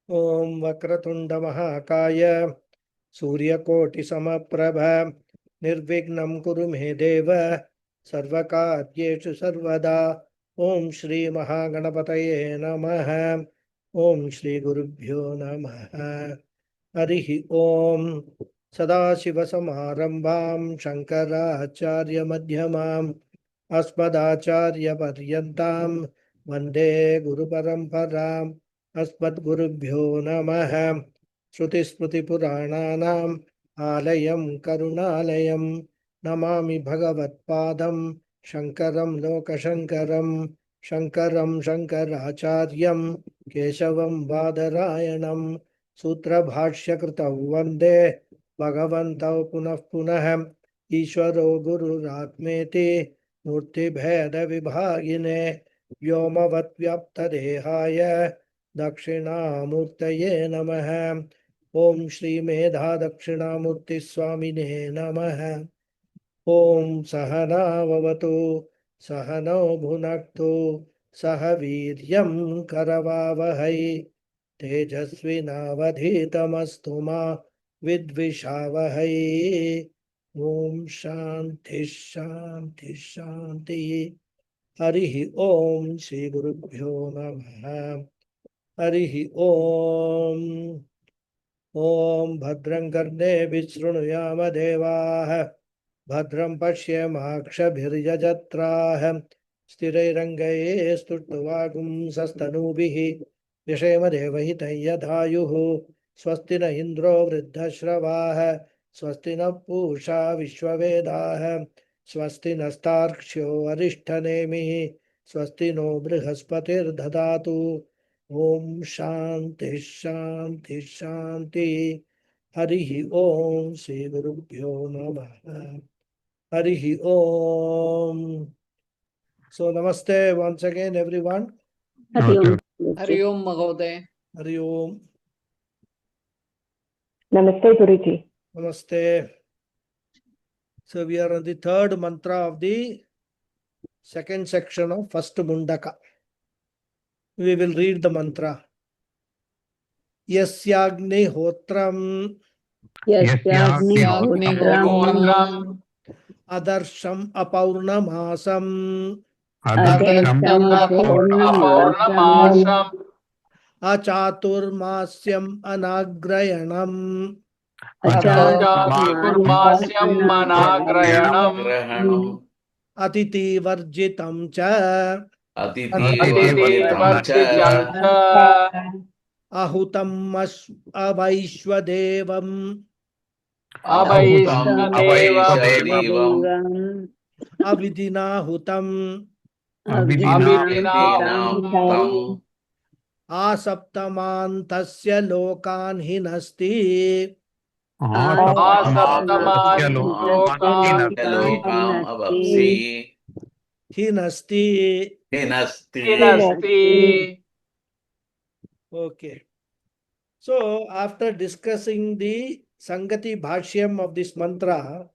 ओम वक्रतुंड महाकाय सूर्यकोटि समप्रभ निर्विघ्नं कुरु मे देव सर्वकार्येषु सर्वदा। ओम श्री महागणपतये नमः। ओम श्री गुरुभ्यो नमः। हरिः ओम। सदाशिवसमारम्भां शङ्कराचार्यमध्यमाम् अस्मदाचार्यपर्यन्तां वन्दे गुरुपरम्पराम्। अस्मद्गुरुभ्यो नमः। श्रुतिस्मृतिपुराणानाम् आलयं करुणालयं नमामि भगवत्पादं शङ्करं लोकशङ्करं। शङ्करं शङ्कराचार्यं केशवं बादरायणं सूत्रभाष्यकृतौ वन्दे भगवन्तौ पुनः पुनः। ईश्वरो गुरुरात्मेति मूर्तिभेदविभागिने व्योमवद्व्याप्तदेहाय दक्षिणामूर्तये नमः। ओम श्री मेधा दक्षिणामूर्ति स्वामिने नमः। ओम सहनाववतु सहनौ भुनक्तु सह वीर्यं करवावहै तेजस्विनावधीतमस्तु मा विद्विषावहै। ओम शांति शांति शांति। हरिः ओम श्री गुरुभ्यो नमः। हरिः ओम। ओम भद्रं कर्णेभिः शृणुयाम देवाः भद्रं पश्येमाक्षभिर्यजत्राः स्थिरैरङ्गैः स्तुष्ट्वागुंसस्तनूभिः यशेम देवहितं यदायुः। स्वस्ति न इन्द्रो वृद्धश्रवाः स्वस्ति न पूषा विश्ववेदाः स्वस्ति नस्तार्क्ष्यो अरिष्ठनेमिः स्वस्ति नो बृहस्पतिर्दधातु। ओम शांति शांति शांति। हरिः ओम श्री गुरुभ्यो नमः। हरिः ओम। So namaste once again everyone. Hari ओम महोदय। हरि ओम। Namaste Guruji. Namaste. So we are on the third mantra of the second section of first Mundaka. We will read the mantra. YasyagniHotram यस्याग्निहोत्रम् adarsham apaurnamasam अपौर्णमासम् achaturmasyam anagrayanam चातुर्मास्यम् अनाग्रयणम् अतिथिवर्जितं च अतिथिवर्जितं च अहुतं अवैश्वदेवम् अवैश्वदेवम् अविधिनाहुतम् अविधिनाहुतम् आसप्तमान्तस्य लोकान् हिनस्ति हिनस्ति। Okay. So after discussing the Sangati Bhashyam of this mantra,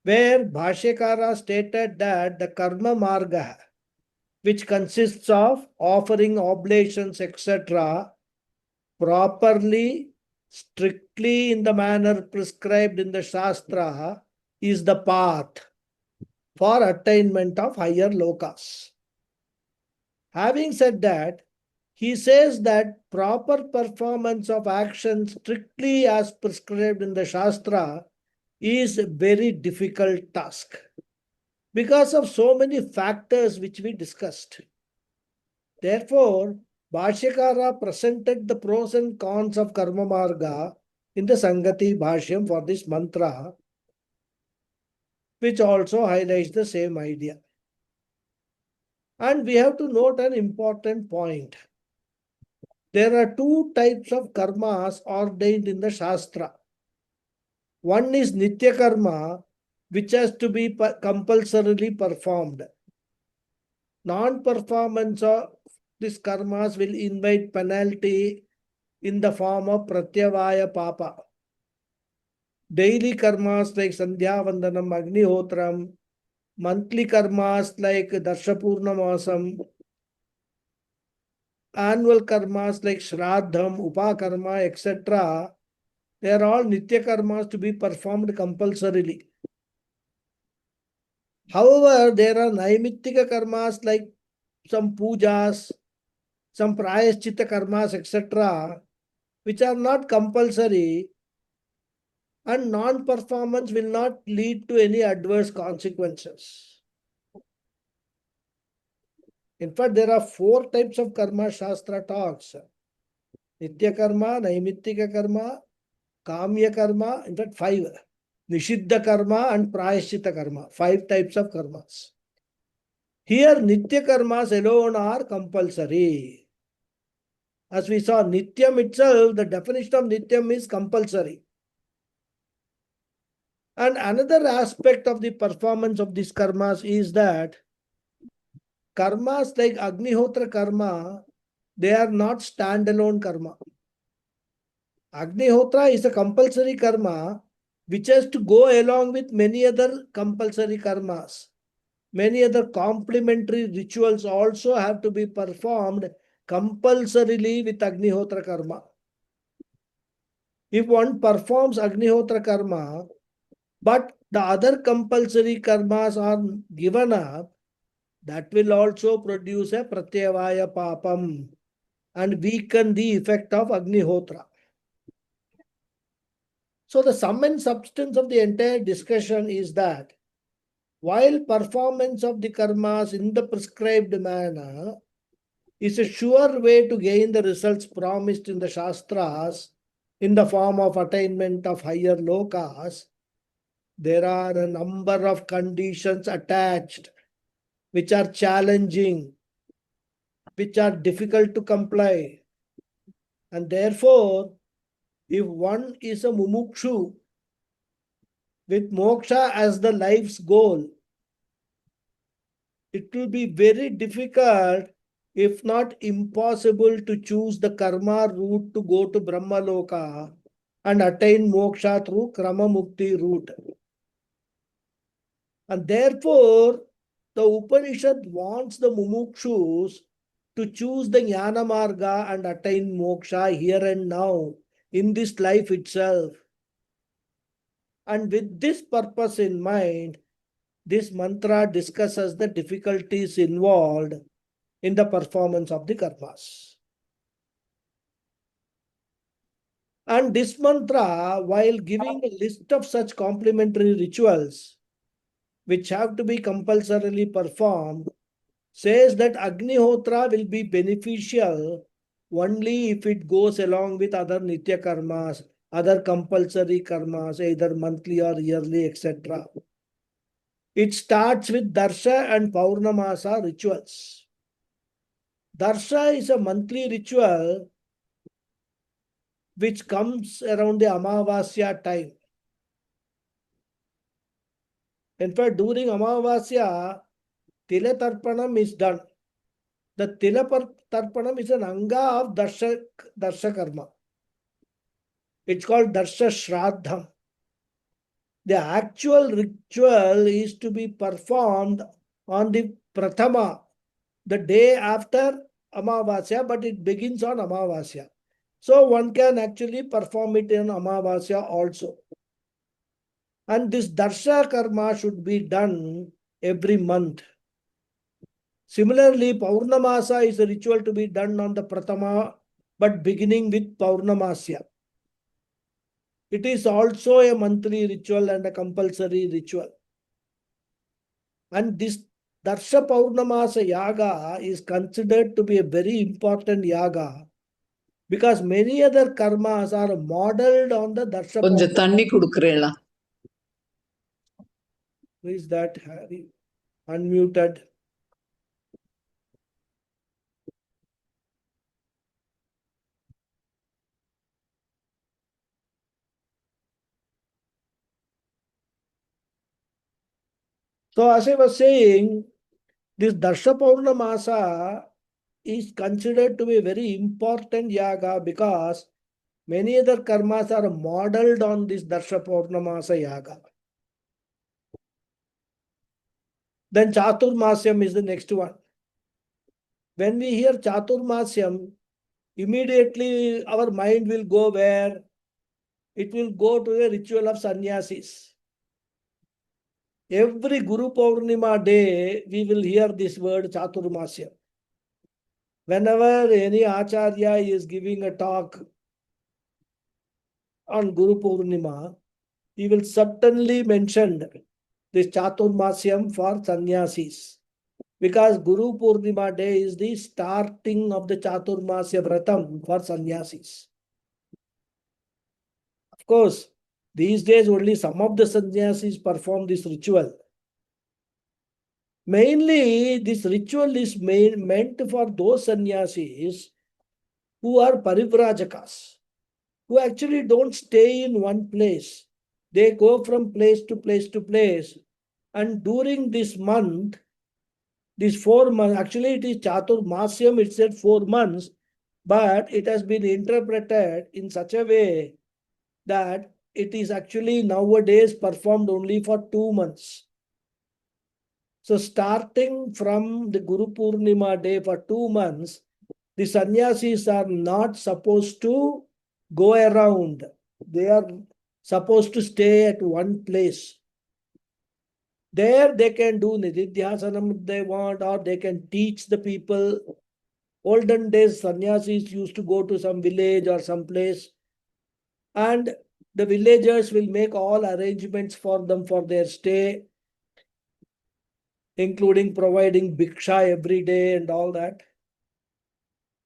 where Bhashyakara stated that the karma marga, which consists of offering oblations, etc., properly, strictly in the manner prescribed in the Shastra, is the path for attainment of higher lokas. Having said that, he says that proper performance of action strictly as prescribed in the Shastra is a very difficult task because of so many factors which we discussed. Therefore, Bhashyakara presented the pros and cons of Karma Marga in the Sangati Bhashyam for this mantra, which also highlights the same idea. And we have to note an important point. There are two types of karmas ordained in the Shastra. One is Nitya Karma, which has to be compulsorily performed. Non-performance of these karmas will invite penalty in the form of Pratyavaya Papa. Daily karmas like Sandhya Vandanam, Agnihotram, monthly karmas like Darshapurnamasam, annual karmas like Shraddham, Upakarma, etc., they are all Nitya karmas to be performed compulsorily. However, there are Naimittika karmas like some pujas, some Prayashchitta karmas, etc., which are not compulsory, and non-performance will not lead to any adverse consequences. In fact, there are 4 types of karma Shastra talks. Nitya karma, Naimittika karma, Kamya karma, in fact 5. Nishiddha karma and Prayashchitta karma, 5 types of karmas. Here, Nitya karmas alone are compulsory. As we saw, Nityam itself, the definition of Nityam is compulsory. And another aspect of the performance of these karmas is that karmas like Agnihotra karma, they are not standalone karma. Agnihotra is a compulsory karma which has to go along with many other compulsory karmas. Many other complementary rituals also have to be performed compulsorily with Agnihotra karma. If one performs Agnihotra karma, but the other compulsory karmas are given up, that will also produce a pratyavaya papam and weaken the effect of Agnihotra. So the sum and substance of the entire discussion is that while performance of the karmas in the prescribed manner is a sure way to gain the results promised in the Shastras in the form of attainment of higher lokas, there are a number of conditions attached which are challenging, which are difficult to comply. And therefore, if one is a mumukshu with moksha as the life's goal, it will be very difficult, if not impossible, to choose the karma route to go to Brahmaloka and attain moksha through Krama Mukti route. And therefore, the Upanishad wants the mumukshus to choose the Jnana Marga and attain moksha here and now, in this life itself. And with this purpose in mind, this mantra discusses the difficulties involved in the performance of the karmas. And this mantra, while giving a list of such complementary rituals which have to be compulsorily performed, says that Agnihotra will be beneficial only if it goes along with other Nitya karmas, other compulsory karmas, either monthly or yearly, etc. It starts with Darsha and Paurnamasa rituals. Darsha is a monthly ritual which comes around the Amavasya time. In fact, during Amavasya, Tila Tarpanam is done. The Tila Tarpanam is an anga of Darsha karma. It's called Darsha Shraddham. The actual ritual is to be performed on the Prathama, the day after Amavasya, but it begins on Amavasya. So one can actually perform it in Amavasya also. And this Darsha karma should be done every month. Similarly, Paurnamasa is a ritual to be done on the Prathama, but beginning with Paurnamasya. It is also a monthly ritual and a compulsory ritual. And this Darsha Paurnamasa yaga is considered to be a very important yaga because many other karmas are modeled on the Darsha கொஞ்சம் Paurnamasa. தண்ணி குடுக்குறேளா? Who is that? Unmuted. So as I was saying, this Darsha Paurnamasa is considered to be a very important yaga because many other karmas are modeled on this Darsha Paurnamasa yaga. Then Chaturmasyam is the next one. when we hear Chaturmasyam, immediately our mind will go where? It will go to the ritual of sannyasis. Every Guru Purnima day, we will hear this word Chaturmasya. Whenever any Acharya is giving a talk on Guru Purnima, he will certainly mention this Chaturmasyam for sannyasis. Because Guru Purnima day is the starting of the Chaturmasya Vratam for sannyasis. Of course, these days only some of the sannyasis perform this ritual. Mainly, this ritual is meant for those sannyasis who are parivrajakas, who actually don't stay in one place. They go from place to place to place. And during this month, these 4 months, actually it is Chaturmasyam, it said 4 months, but it has been interpreted in such a way that it is actually nowadays performed only for 2 months. So starting from the Guru Purnima day for 2 months, the sannyasis are not supposed to go around. They are supposed to stay at one place. There they can do nididhyasanam if they want, or they can teach the people. Olden days, sannyasis used to go to some village or some place, and the villagers will make all arrangements for them for their stay, including providing bhiksha every day and all that.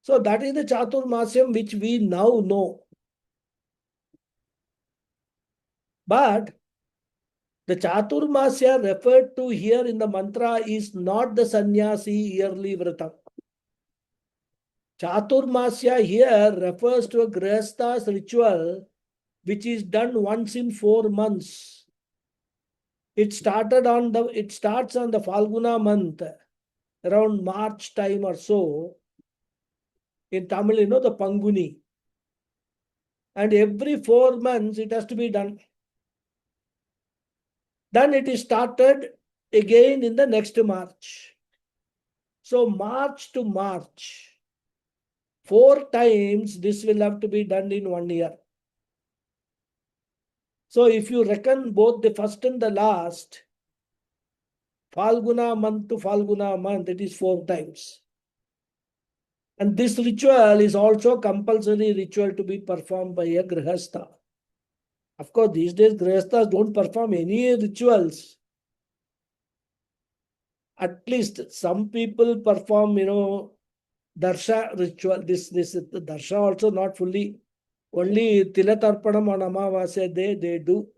So that is the Chaturmasyam which we now know. But the Chaturmasya referred to here in the mantra is not the sannyasi yearly vratam. Chaturmasya here refers to a grihastha's ritual which is done once in 4 months. It starts on the Falguna month, around March time or so. In Tamil, the Panguni. And every 4 months it has to be done. Then it is started again in the next March. So March to March, 4 times this will have to be done in 1 year. So if you reckon both the first and the last, Falguna month to Falguna month, it is 4 times. And this ritual is also compulsory ritual to be performed by a grihastha. Of course, these days grihasthas don't perform any rituals. At least some people perform, darsha ritual. This darsha also not fully. Only Tilatarpanam on Amavasya they do.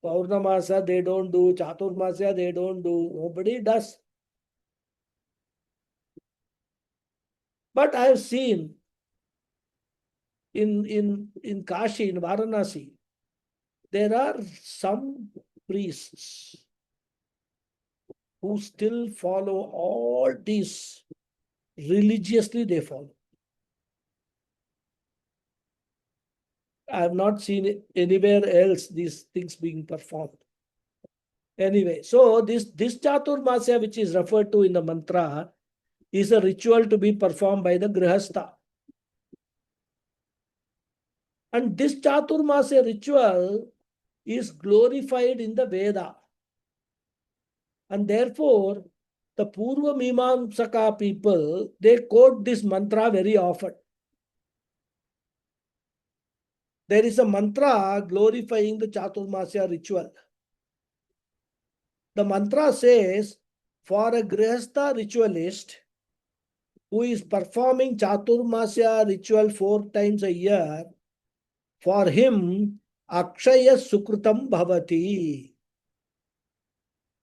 Paurnamasa they don't do. Chaturmasya they don't do. Nobody does. But I have seen in Kashi, in Varanasi, there are some priests who still follow all these religiously. They follow. I have not seen anywhere else these things being performed. Anyway, so this Chaturmasya, which is referred to in the mantra, is a ritual to be performed by the grihastha. And this Chaturmasya ritual is glorified in the Veda. And therefore, the Purva Mimamsaka people, they quote this mantra very often. There is a mantra glorifying the Chaturmasya ritual. The mantra says, for a grihastha ritualist who is performing Chaturmasya ritual 4 times a year, for him, Akshaya Sukrutam Bhavati.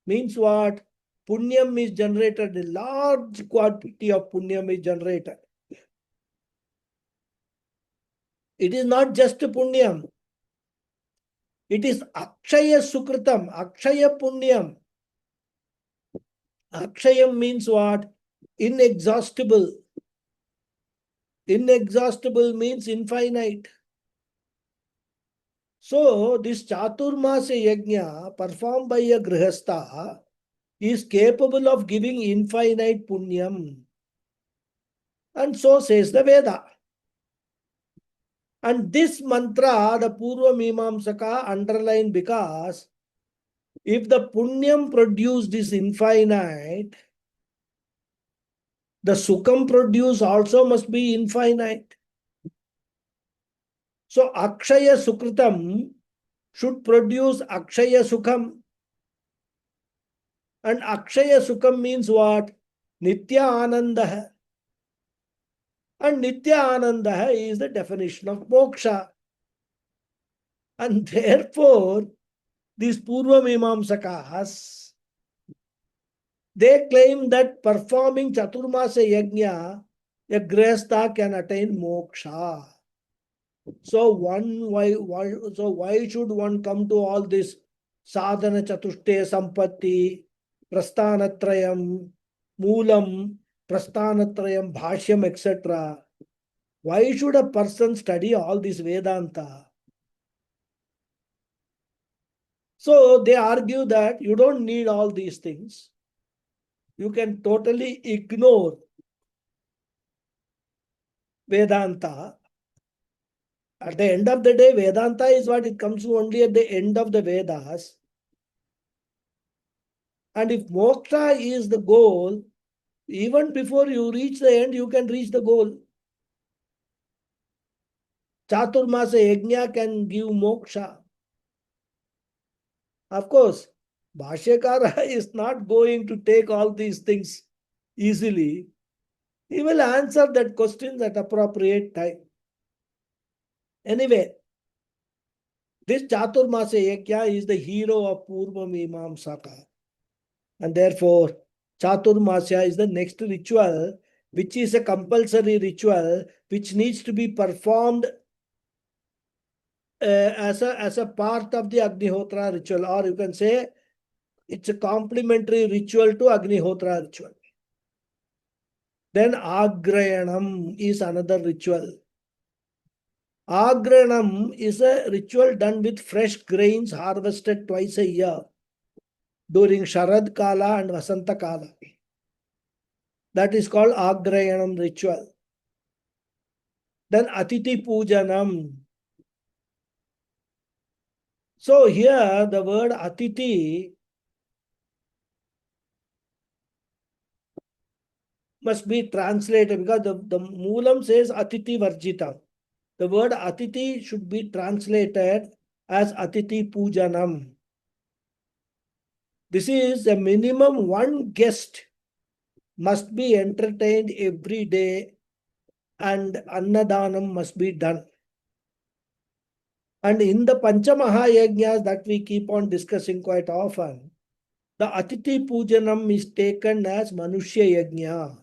Means what? Punyam is generated, a large quantity of Punyam is generated. It is not just Punyam. It is Akshaya Sukritam, Akshaya Punyam. Akshayam means what? Inexhaustible. Inexhaustible means infinite. So, this Chaturmasya Yajna performed by a Grihastha is capable of giving infinite Punyam. And so says the Veda. And this mantra, the Purva Mimamsaka underline because if the Punyam produced is infinite, the Sukham produced also must be infinite. So Akshaya Sukritam should produce Akshaya Sukham. And Akshaya Sukham means what? Nitya Ananda. And Nitya Ananda is the definition of moksha. And therefore, these Purva Mimamsakas, they claim that performing Chaturmasa Yajna, a Grihastha can attain moksha. So why should one come to all this sadhana chatushte sampatti, prasthanatrayam, moolam, prasthanatrayam, bhashyam, etc. Why should a person study all this Vedanta? So they argue that you don't need all these things. You can totally ignore Vedanta. At the end of the day, Vedanta is what it comes to only at the end of the Vedas. And if moksha is the goal, even before you reach the end, you can reach the goal. Chaturmasa yajna can give moksha. Of course, Bhashyakara is not going to take all these things easily. He will answer that question at appropriate time. Anyway, this Chaturmasa yajna is the hero of Purva Mimamsaka. And therefore, Chaturmasya is the next ritual, which is a compulsory ritual, which needs to be performed as a part of the Agnihotra ritual, or you can say it's a complementary ritual to Agnihotra ritual. Then Agrayanam is another ritual. Agranam is a ritual done with fresh grains harvested twice a year during Sharad Kala and Vasanta Kala. That is called Agrayanam ritual. Then Atiti Pujanam. So here the word Atiti must be translated because the Moolam says Atiti Varjita. The word Atiti should be translated as Atiti Pujanam. This is a minimum one guest must be entertained every day and Annadanam must be done. And in the Panchamahayajnas that we keep on discussing quite often, the Atiti Pujanam is taken as Manushya Yajna.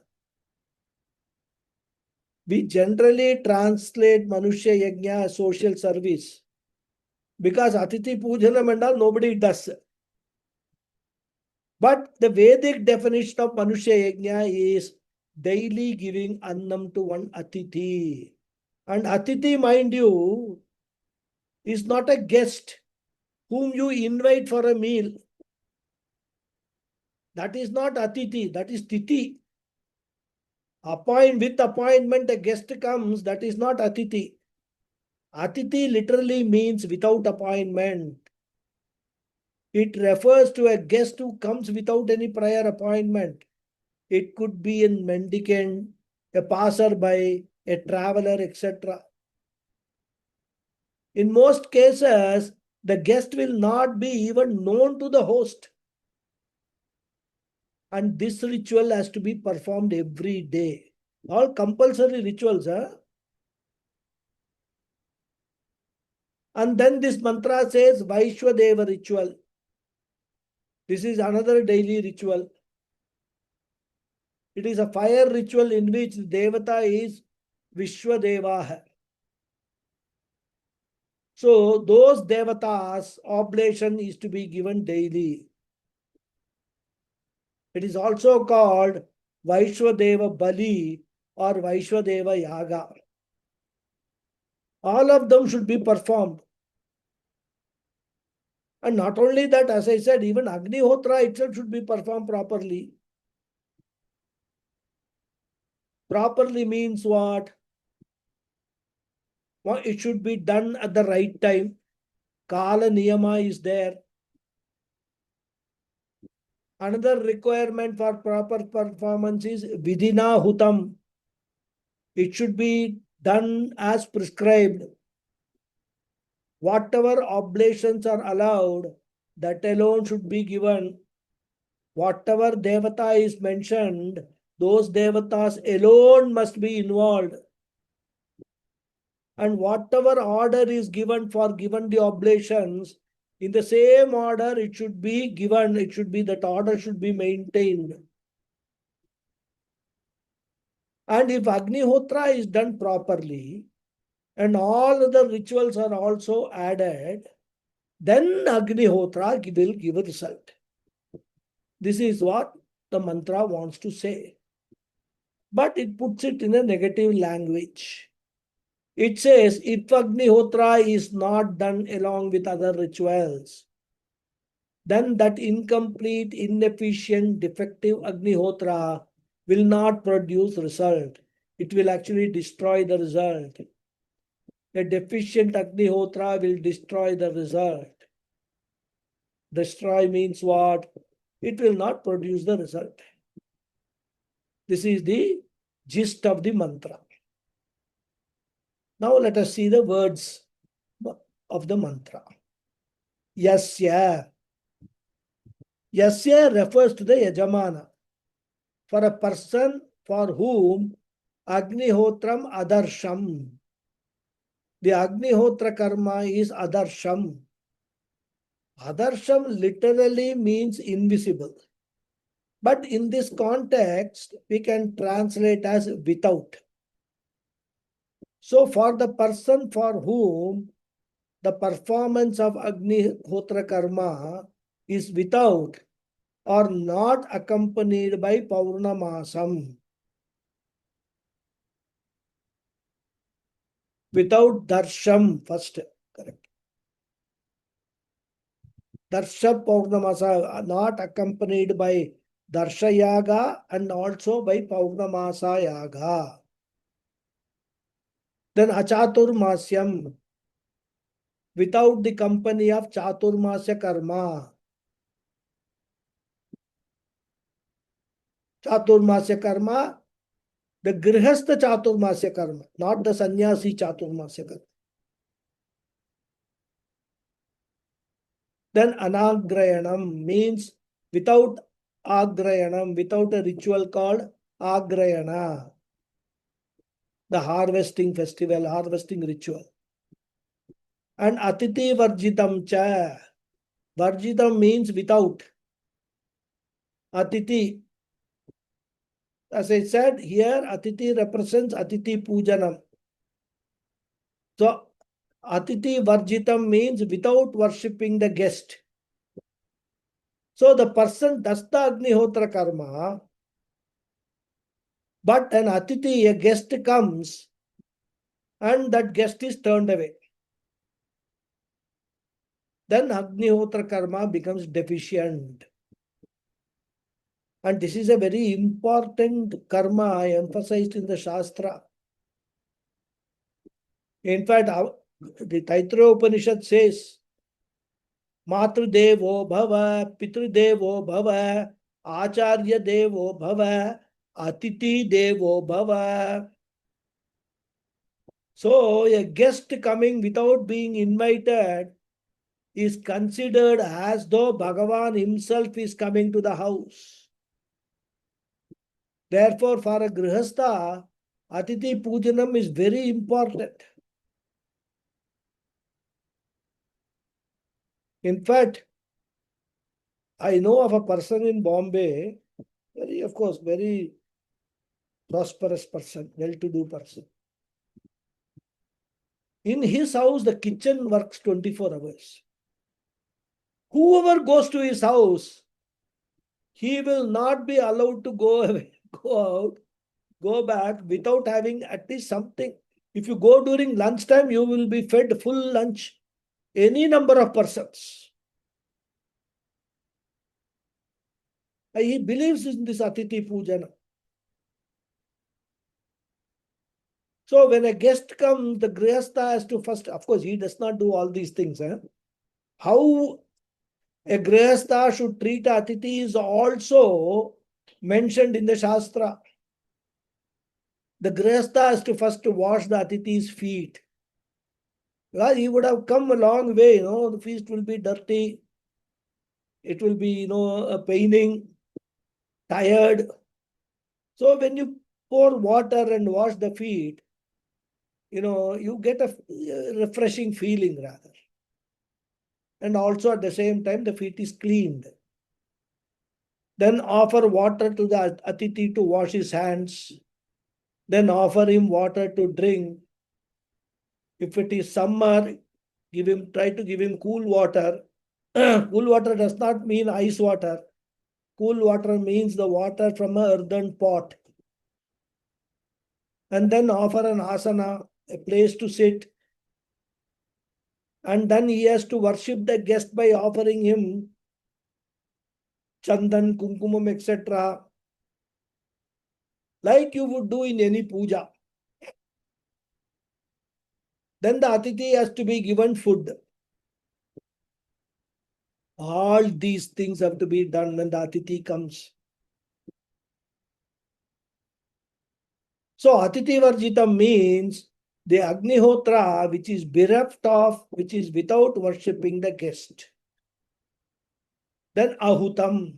We generally translate Manushya Yajna as social service because Atiti Pujanam and all nobody does. But the Vedic definition of Manushya Yajna is daily giving Annam to one Atiti. And Atiti, mind you, is not a guest whom you invite for a meal. That is not Atiti, that is Titi. With appointment, a guest comes, that is not Atiti. Atiti literally means without appointment. It refers to a guest who comes without any prior appointment. It could be a mendicant, a passerby, a traveler, etc. In most cases, the guest will not be even known to the host. And this ritual has to be performed every day. All compulsory rituals. And then this mantra says Vaishwadeva ritual. This is another daily ritual. It is a fire ritual in which the Devata is Vishwadeva. So those Devatas, oblation is to be given daily. It is also called Vaishwadeva Bali or Vaishwadeva Yaga. All of them should be performed. And not only that, as I said, even Agnihotra itself should be performed properly. Properly means what? Well, it should be done at the right time. Kala niyama is there. Another requirement for proper performance is vidina hutam. It should be done as prescribed. Whatever oblations are allowed, that alone should be given. Whatever devata is mentioned, those devatas alone must be involved. And whatever order is given for given the oblations, in the same order it should be given. It should be that order should be maintained. And if Agnihotra is done properly, and all other rituals are also added, then Agnihotra will give a result. This is what the mantra wants to say. But it puts it in a negative language. It says, if Agnihotra is not done along with other rituals, then that incomplete, inefficient, defective Agnihotra will not produce result. It will actually destroy the result. A deficient Agnihotra will destroy the result. Destroy means what? It will not produce the result. This is the gist of the mantra. Now let us see the words of the mantra. Yasya. Yasya refers to the Yajamana. For a person for whom Agnihotram adarsham. The Agnihotra karma is adarsham. Adarsham literally means invisible. But in this context, we can translate as without. So for the person for whom the performance of Agnihotra karma is without or not accompanied by Paurnamasam, without darsham first, correct. Darsha Paurnamasa, not accompanied by Darsha Yaga and also by Paurnamasa Yaga. Then Achaturmasyam, without the company of Chaturmasya karma. Chaturmasya karma, the Grihastha Chaturmasya karma, not the Sannyasi Chaturmasya karma. Then Anagrayanam means without Agrayanam, without a ritual called Agrayana, the harvesting festival, harvesting ritual. And Atiti Varjitam cha. Varjitam means without. Atiti. As I said here, Atiti represents Atiti Pujanam. So, Atiti Varjitam means without worshipping the guest. So, the person does the Agnihotra karma, but an Atiti, a guest comes, and that guest is turned away. Then Agnihotra karma becomes deficient. And this is a very important karma emphasized in the Shastra. In fact, the Taittiriya Upanishad says, Matrudevo bhava, Pitrudevo bhava, Acharya devo bhava, Atiti devo bhava. So, a guest coming without being invited is considered as though Bhagavan himself is coming to the house. Therefore, for a Grihastha, Atiti Pujanam is very important. In fact, I know of a person in Bombay, of course, very prosperous person, well-to-do person. In his house, the kitchen works 24 hours. Whoever goes to his house, he will not be allowed to go away, go out, go back without having at least something. If you go during lunchtime, you will be fed full lunch, any number of persons. He believes in this Atiti Pujana. So when a guest comes, the grihastha has to first, of course, he does not do all these things. How a grihastha should treat a atithi is also mentioned in the Shastra. The grihastha has to first wash the atithi's feet. Because he would have come a long way, the feet will be dirty. It will be, paining, tired. So when you pour water and wash the feet, you get a refreshing feeling rather. And also at the same time, the feet is cleaned. Then offer water to the atithi to wash his hands. Then offer him water to drink. If it is summer, try to give him cool water. Cool water does not mean ice water. Cool water means the water from an earthen pot. And then offer an asana, a place to sit. And then he has to worship the guest by offering him chandan, kumkumam, etc. Like you would do in any puja. Then the atithi has to be given food. All these things have to be done when the atithi comes. So atithi varjitam means the agnihotra which is bereft of, which is without worshipping the guest. Then ahutam.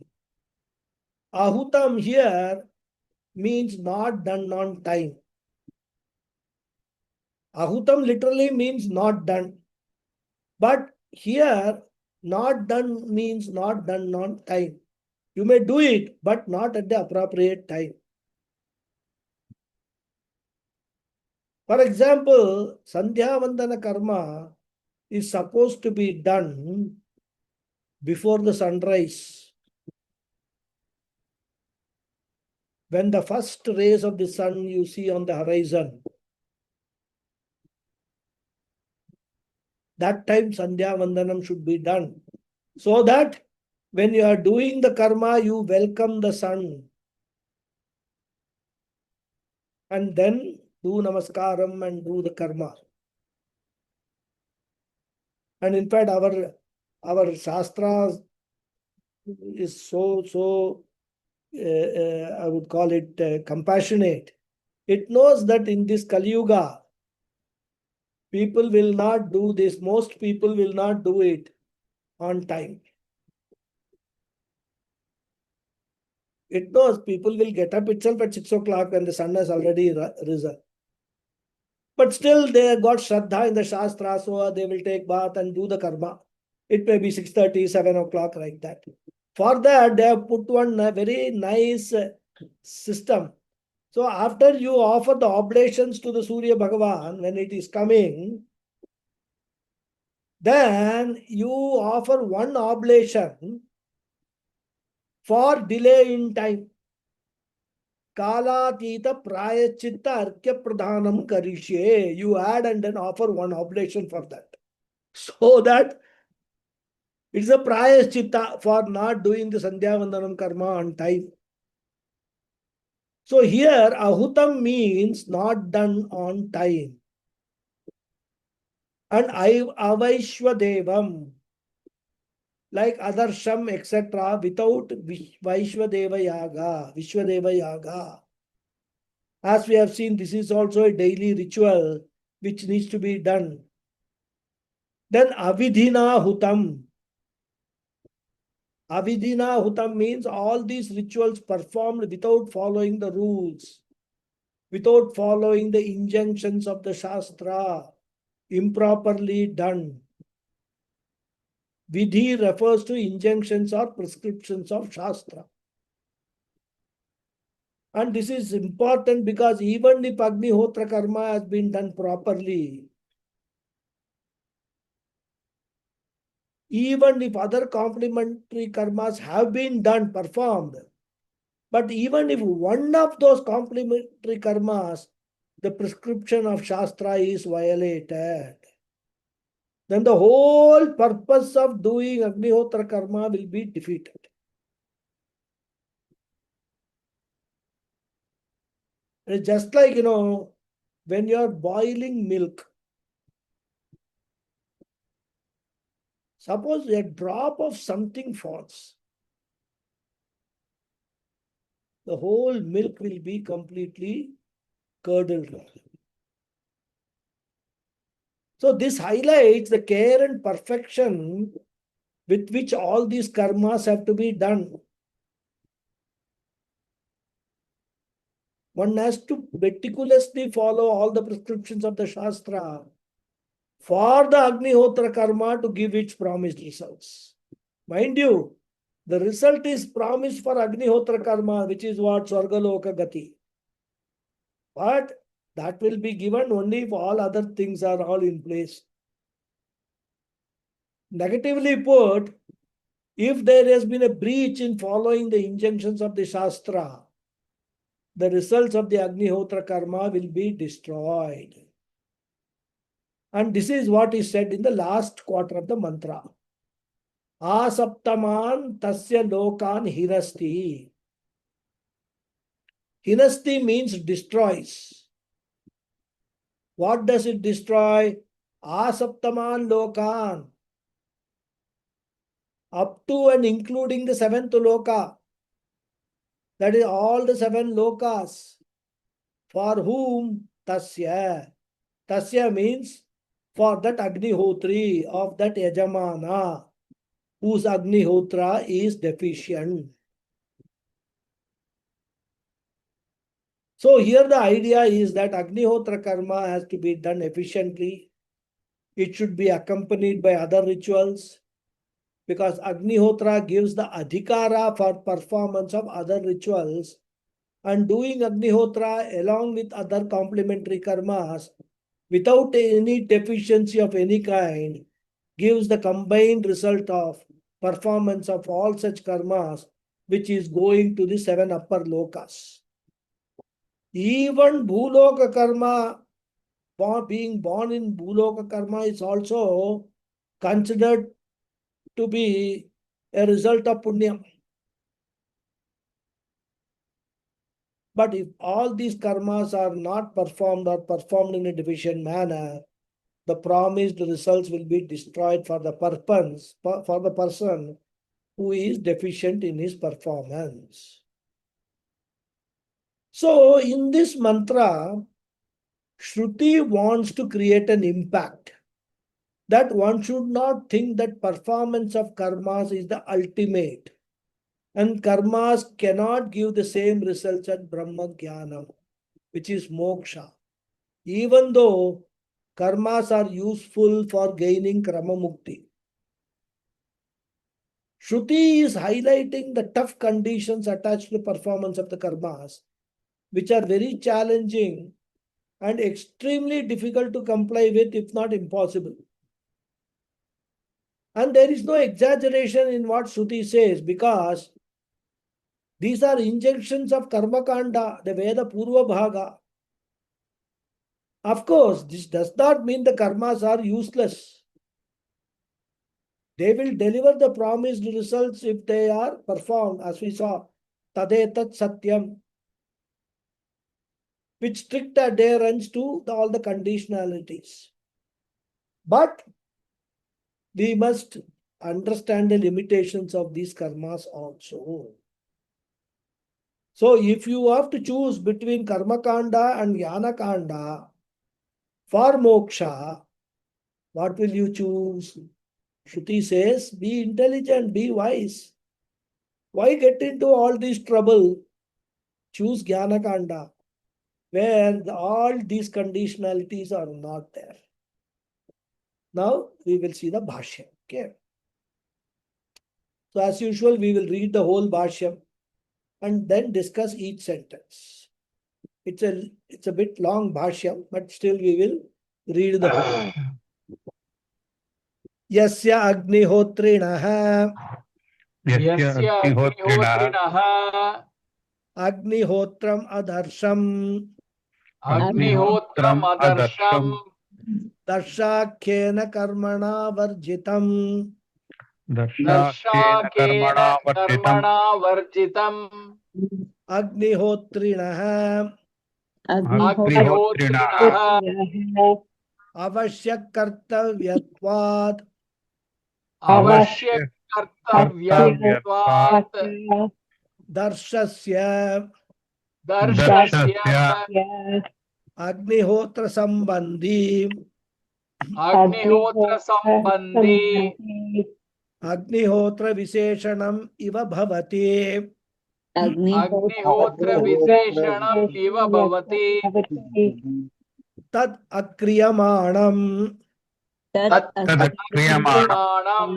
Ahutam here means not done on time. Ahutam literally means not done. But here, not done means not done on time. You may do it, but not at the appropriate time. For example, Sandhya Vandana karma is supposed to be done before the sunrise. When the first rays of the sun you see on the horizon, that time Sandhya Vandanam should be done. So that when you are doing the karma, you welcome the sun. And then do namaskaram and do the karma. And in fact, our shastras is so I would call it compassionate. It knows that in this Kali Yuga, people will not do this. Most people will not do it on time. It knows people will get up itself at 6 o'clock when the sun has already risen. But still they got Shraddha in the Shastra, so they will take bath and do the karma. It may be 6:30, 7 o'clock, like that. For that, they have put one very nice system. So after you offer the oblations to the Surya Bhagavan, when it is coming, then you offer one oblation for delay in time. Kalatita prayachitta arkya pradhanam karishye. You add and then offer one oblation for that. So that it's a prayachitta for not doing the Sandhya Vandanam karma on time. So here ahutam means not done on time. And avaishwadevam, like adarsham, etc., without Vaishwadeva Yaga, Vishwadeva Yaga. As we have seen, this is also a daily ritual which needs to be done. Then avidhina hutam. Avidhina hutam means all these rituals performed without following the rules, without following the injunctions of the Shastra, improperly done. Vidhi refers to injunctions or prescriptions of Shastra. And this is important because even if Agnihotra karma has been done properly, even if other complementary karmas have been done, performed, but even if one of those complementary karmas, the prescription of Shastra is violated, then the whole purpose of doing Agnihotra karma will be defeated. It's just like, when you are boiling milk, suppose a drop of something falls, the whole milk will be completely curdled. So this highlights the care and perfection with which all these karmas have to be done. One has to meticulously follow all the prescriptions of the Shastra for the Agnihotra karma to give its promised results. Mind you, the result is promised for Agnihotra karma, which is what Swargaloka Gati. But that will be given only if all other things are all in place. Negatively put, if there has been a breach in following the injunctions of the Shastra, the results of the Agnihotra karma will be destroyed. And this is what is said in the last quarter of the mantra. Asaptaman tasya lokan hinasti. Hinasti means destroys. What does it destroy? Asaptaman lokan. Up to and including the seventh loka. That is all the seven lokas. For whom? Tasya. Tasya means for that Agnihotri of that Yajamana, whose Agnihotra is deficient. So here the idea is that Agnihotra karma has to be done efficiently. It should be accompanied by other rituals because Agnihotra gives the adhikara for performance of other rituals, and doing Agnihotra along with other complementary karmas without any deficiency of any kind gives the combined result of performance of all such karmas, which is going to the seven upper lokas. Even Bhuloka karma, being born in Bhuloka karma, is also considered to be a result of punya. But if all these karmas are not performed or performed in a deficient manner, the promised results will be destroyed for the purpose, for the person who is deficient in his performance. So in this mantra, Shruti wants to create an impact that one should not think that performance of karmas is the ultimate and karmas cannot give the same results as Brahma Jnana, which is moksha. Even though karmas are useful for gaining Krama Mukti. Shruti is highlighting the tough conditions attached to the performance of the karmas, which are very challenging and extremely difficult to comply with, if not impossible. And there is no exaggeration in what Shruti says because these are injunctions of Karma Kanda, the Veda Purva Bhaga. Of course, this does not mean the karmas are useless. They will deliver the promised results if they are performed, as we saw. Tadetat Satyam, with strict adherence to all the conditionalities. But we must understand the limitations of these karmas also. So if you have to choose between Karma Kanda and Jnana Kanda for moksha, what will you choose? Shruti says, be intelligent, be wise. Why get into all this trouble? Choose Jnana Kanda, where all these conditionalities are not there. Now we will see the Bhashyam. Okay. So as usual, we will read the whole Bhashyam and then discuss each sentence. It's a bit long Bhashyam, but still we will read the whole. Yasya Agnihotrinaha यस्य अग्निहोत्रिणः Agnihotram Adarsham अग्निहोत्रम् अदर्शम् Darshakena Karmana Varjitam दर्शाकेन कर्मणा वर्जितम् Agnihotrinaha अग्निहोत्रिणः अवश्य कर्तव्यत्वात् अवश्य कर्तव्यत्वात् दर्शस्य दर्शस्य अग्निहोत्र संबंधी अग्निहोत्र संबंधी अग्निहोत्र विशेषणम इव भवति अग्निहोत्र विशेषणम् इव भवति तद अक्रियमाणम तत्क्रियमाणम्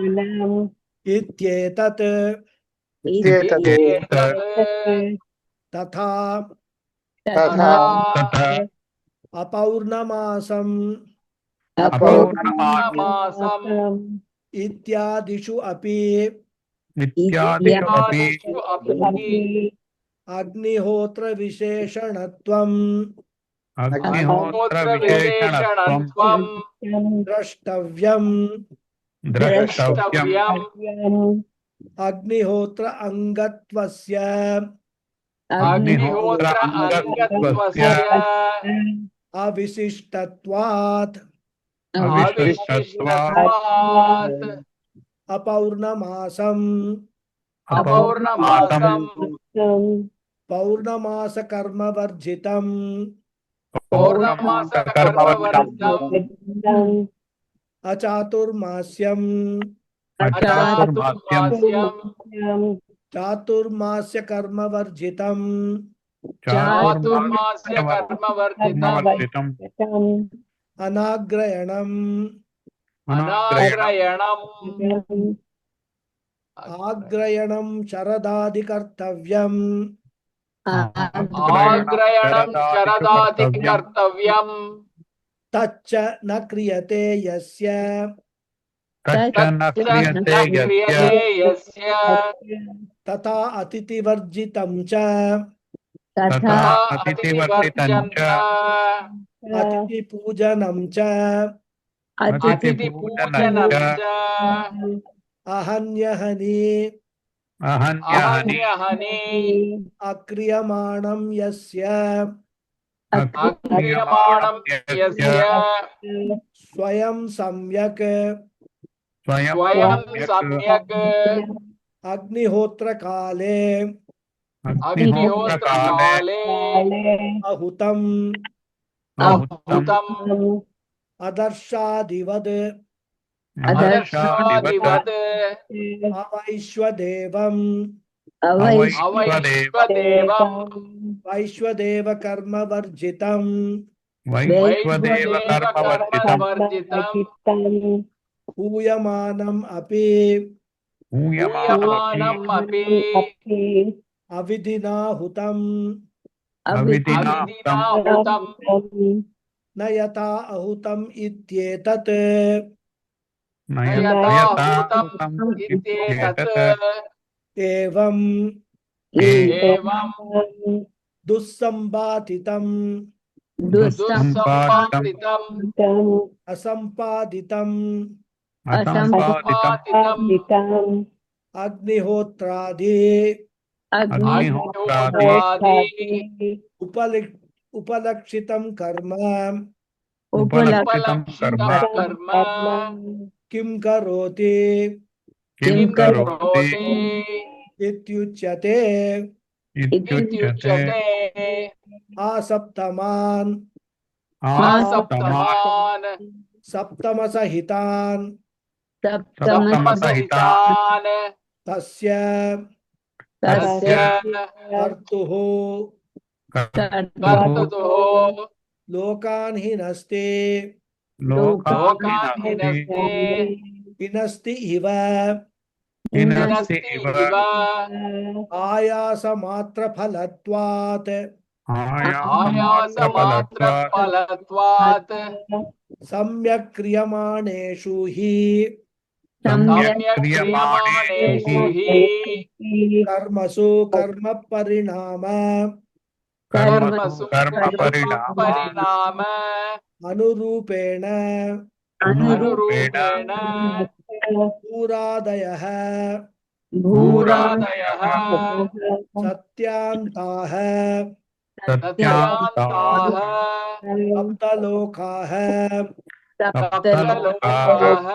इत्येतत् तथा अपौर्णमासम इत्यादिषु अपि अग्निहोत्र विशेषणत्वं अग्निहोत्र विशेषणत्वं द्रष्टव्यम् अग्निहोत्र अंगत्वस्य अग्निहोत्र अंगत्वस्य अविशिष्टत्वात् अविशिष्टत्वात् अपौर्णमासम् अपौर्णमासम् पौर्णमास कर्मवर्जितम् पौर्णमास कर्मवर्जितम् अचातुर्मास्यम् अचातुर्मास्यम् चातुर्मास्य कर्मवर्जितम् चातुर्मास्य कर्मवर्जितम् अनाग्रयणम् अनाग्रयणम् आग्रयणं शरदाधिकर्तव्यम् आग्रयणं शरदाधिकर्तव्यम् तच्च न क्रियते यस्य तच्च न क्रियते यस्य तथा अतिथिवर्जितं च तथा अतिथिवर्जितं च अतिथिपूजनं च अतिथिपूजनं च अहन्यहनि अहन्यहनि अक्रियमाणं यस्य अक्रियमाणं यस्य स्वयं सम्यक् स्वयं सम्यक् अग्निहोत्रकाले अग्निहोत्रकाले अहुतम् अहुतम् अदर्शादिवद् अदर्शादिवत् अवैश्वदेवम् अवैश्वदेवम् वैश्वदेव कर्मवर्जितम् वैश्वदेव कर्मवर्जितम् हूयमानम् अपि हूयमानम् अपि अविधिना हुतम् अविधिनाहुतम् न यथा अहुतम् इत्येतत् न यथा हुतम् इत्येतत् एवम् एवं दुस्सम्पादितम् दुःसम्पादितम् असम्पादितम् असम्पादितम् अग्निहोत्रादि अग्निहोत्रादि उपलक्षितं कर्म उपलक्षितं कर्म किं करोति किं करोति इत्युच्यते इत्युच्यते आसप्तमान् आसप्तमान् सप्तमसहितान् सप्तमसहितान् तस्य कर्तुः कर्तुः लोकान् हिनस्ति लोकान् हिनस्ति हिनस्ति इव आयासमात्रफलत्वात् आयासमात्रफलत्वात् सम्यक् क्रियमाणेषु हि सम्यक् क्रियमाणेषु हि कर्मसु कर्मपरिणाम परिणाम अनुरूपेण अनुरूपेण पूरादयः भूरादयः सत्यान्ताः सत्यान्ताः सप्तलोकाः सप्तलोकाः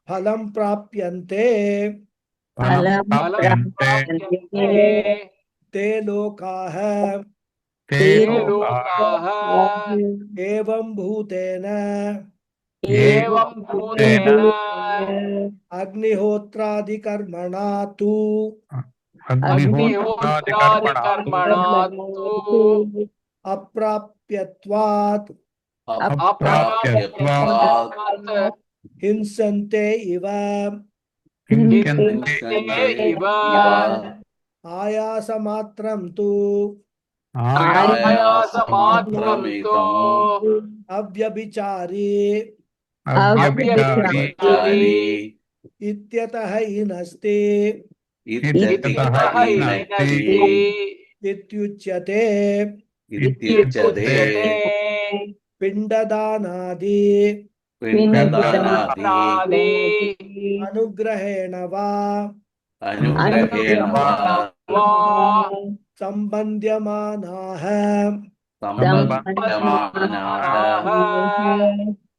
फलं प्राप्यन्ते फलं फलं प्राप्यन्ते ते लोकाः ते ते लोकाः लोकाः एवं भूतेन एवं भूतेन अग्निहोत्रादिकर्मणा तु अग्निहोत्रादिकर्मणा तु अग्निहोत्रादिकर्मणा तु अप्राप्यत्वात् अप्राप्यत्वात् अप्राप्यत्वात् हिंसन्ते इव हिंस्यन्ते हिंसन्ते इव आयासमात्रं तु आयासमात्रं तु अव्यभिचारी अव्यभिचारी अव्यभिचारी इत्यतः हिनस्ति इत्यतः हीनस्ति हीनस्ति इत्युच्यते इत्युच्यते पिण्डदानादि पिण्डदानादि पिण्डदानादि अनुग्रहेण वा अनुग्रहेण वा वा सम्बन्ध्यमानाः सम्बध्यमानाः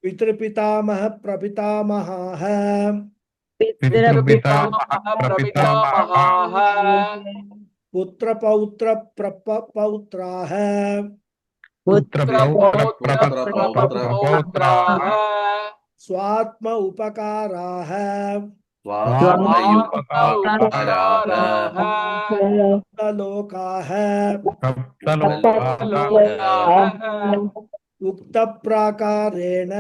पितृपितामह प्रपितामहाः पितृपितामह प्रपितामहाः पुत्रपौत्रप्रपौत्राः पुत्रपौत्रप्रपौत्राः स्वात्म उपकाराः स्वात्मयुपकाराः लोकाः सप्तलोकाः लोकाः उक्तप्राकारेण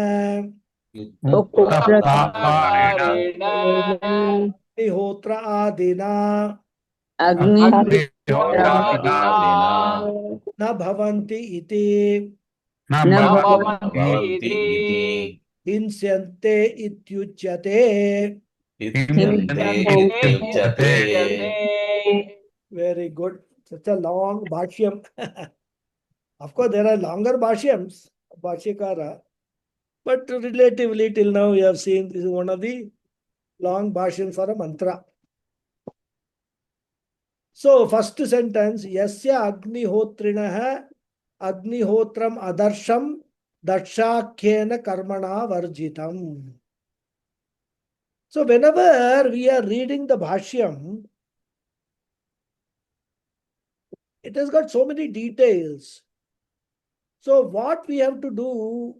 मुक्तप्राकारेण अग्निहोत्र आदिना अग्निहोत्रादिना न भवन्ति इति न न भवन्ति भवन्ति इति हिंस्यन्ते इत्युच्यते हिंस्यन्ते इत्युच्यते Very good. Such a long bhashyam. Of course, there are longer bhashyams, bhashyakara, but relatively till now we have seen this is one of the long bhashyams for a mantra. So, first sentence, Yasya Agnihotrinah Agnihotram Adarsham Dakshakyena Karmana Varjitam. So, whenever we are reading the bhashyam, it has got so many details. So, what we have to do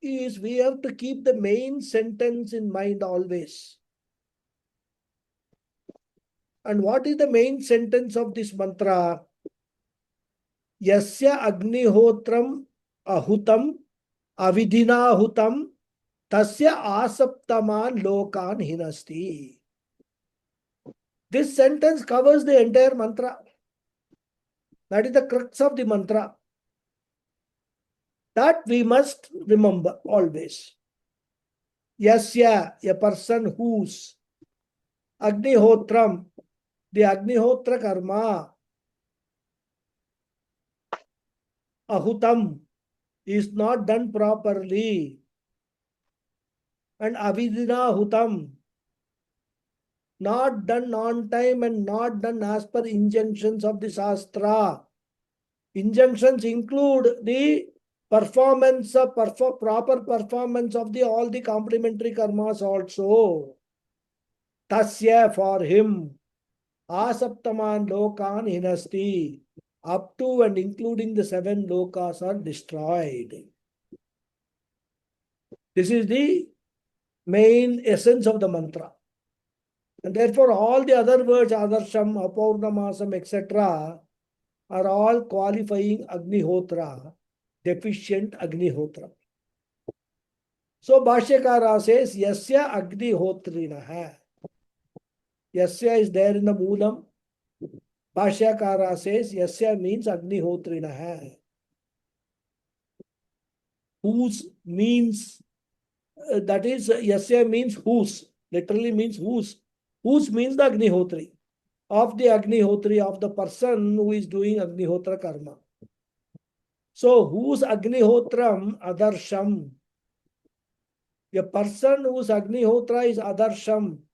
is we have to keep the main sentence in mind always. And what is the main sentence of this mantra? Yasya Agnihotram Ahutam Avidhina Hutam Tasya Asaptaman Lokan Hinasti. This sentence covers the entire mantra. That is the crux of the mantra. That we must remember always. Yasya, a person whose Agnihotram, the Agnihotra karma, Ahutam, is not done properly, and Avidina Hutam, not done on time and not done as per injunctions of the Shastra. Injunctions include the performance of proper performance of all the complementary karmas also. Tasya, for him, asaptaman lokan hinasti, up to and including the 7 lokas are destroyed. This is the main essence of the mantra. And therefore all the other words, adarsham, apaurnamasam, etc., are all qualifying Agnihotra, deficient Agnihotra. So Bhashyakara says, Yasya Agnihotrinaha. Yasya is there in the Moolam. Bhashyakara says, Yasya means Agnihotrinaha. Whose means, that is, Yasya means whose, literally means whose. Whose means the Agnihotri. Of the Agnihotri, of the person who is doing Agnihotra karma. So, whose Agnihotram Adarsham? A person whose Agnihotra is Adarsham.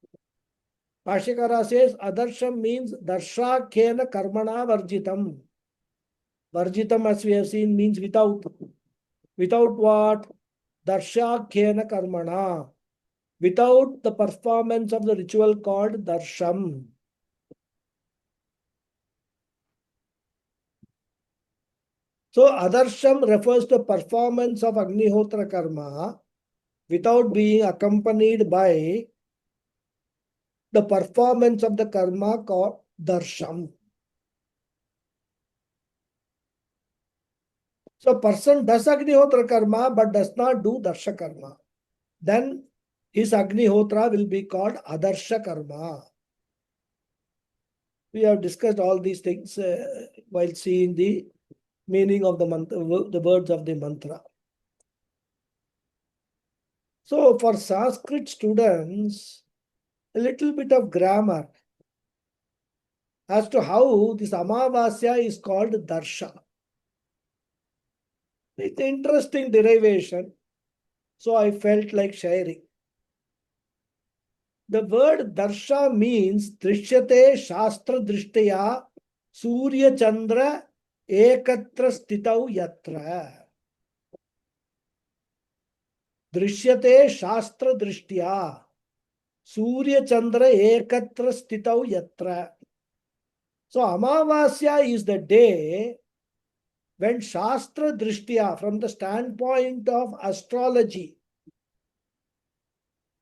Bhashyakara says Adarsham means Darshakena Karmana Varjitam. Varjitam, as we have seen, means without. Without what? Darshakhyena karmana. Without the performance of the ritual called darsham. So adarsham refers to performance of Agnihotra karma without being accompanied by the performance of the karma called darsham. So person does Agnihotra karma but does not do darsha karma. Then his Agnihotra will be called adarsha karma. We have discussed all these things while seeing the meaning of the mantra, the words of the mantra. So for Sanskrit students, a little bit of grammar as to how this Amavasya is called Darsha. It's an interesting derivation, so I felt like sharing. The word Darsha means Drishyate Shastra Drishtaya Surya Chandra Ekatra Stitau Yatra. Drishyate Shastra Drishtya Surya Chandra Ekatra Stitau Yatra. So Amavasya is the day when Shastra Drishtya, from the standpoint of astrology,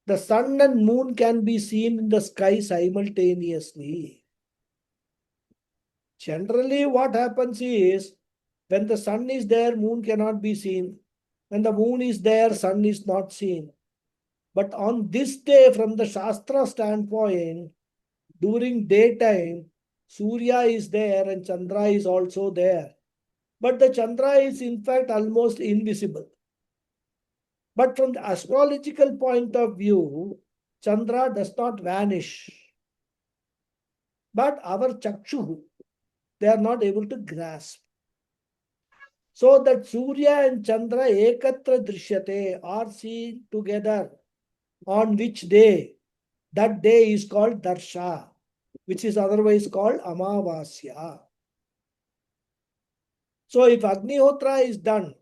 the sun and moon can be seen in the sky simultaneously. Generally, what happens is, when the sun is there, moon cannot be seen. When the moon is there, sun is not seen. But on this day, from the Shastra standpoint, during daytime, Surya is there and Chandra is also there. But the Chandra is in fact almost invisible. But from the astrological point of view, Chandra does not vanish. But our Chakshu, they are not able to grasp. So that Surya and Chandra ekatra drishyate are seen together. On which day? That day is called Darsha, which is otherwise called Amavasya. So if Agnihotra is done,